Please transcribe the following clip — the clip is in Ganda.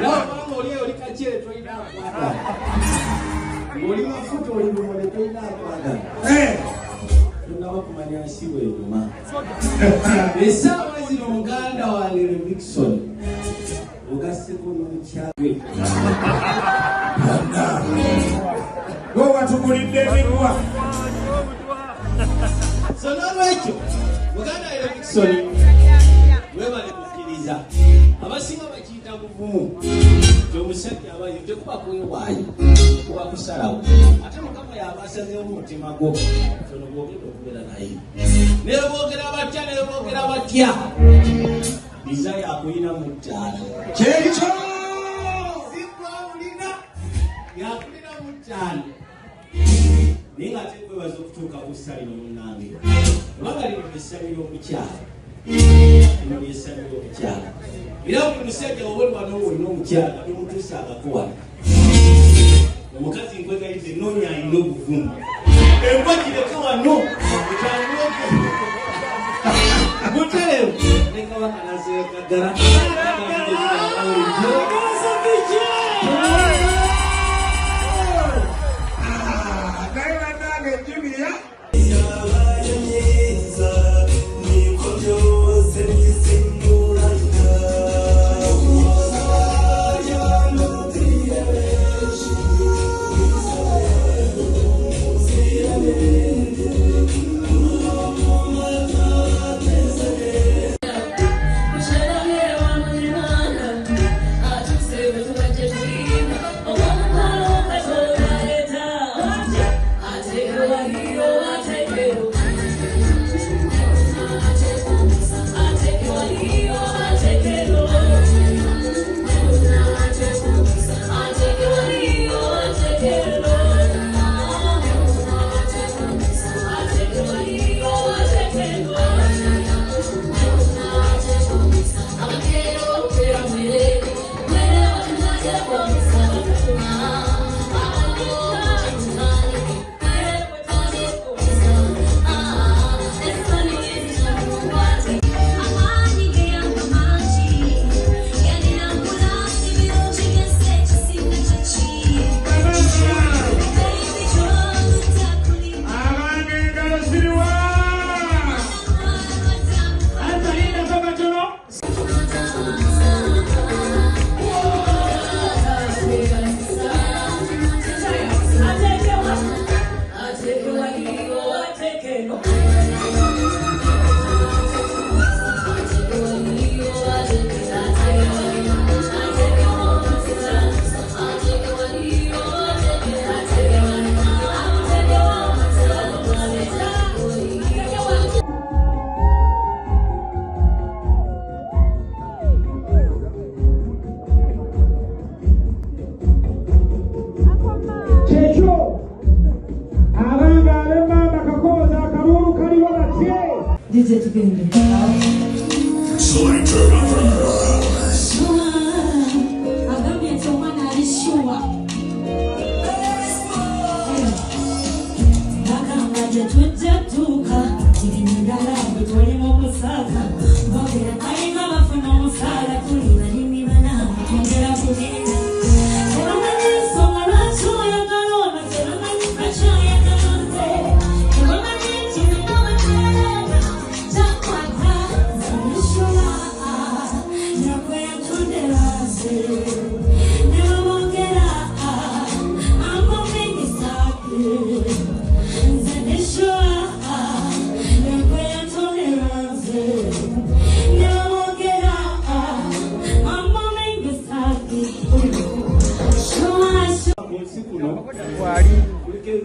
Leo oli kachele toina kwata. Oli mafuta oli mole toina kwata. Tunawa kumanya siwe nyuma. Esa wazi no muganda wa Lil Vixon. Ugase kuno mchagwe. Go watugulidde bigwa. So nalwekyo muganda wa Lil Vixon webale kukiriza. Abasinga bakiyita buvumu. Omusajja abayo tekuba kwewaayo kuba kusalawo ate mukama yabasazeewo umutima gwo tono bwogenda okubeera naye naye boogera batya biza yakuyina mu ttaano kyekyo zikwawulina yakulina mu ttaano naye nga tekwebaza okutuuka ku ssalino munnange kubanga lino lyessaliro okukyala lino lyessaliro okukyala era buli musajja obuli wano olina omukyala tomutuusa agakuwala omukazi nkwegayidde noonya alina obuvumu enva gireke wano etanguloke muterewo ne kabaka naseekaggala naye bannange Julia Wali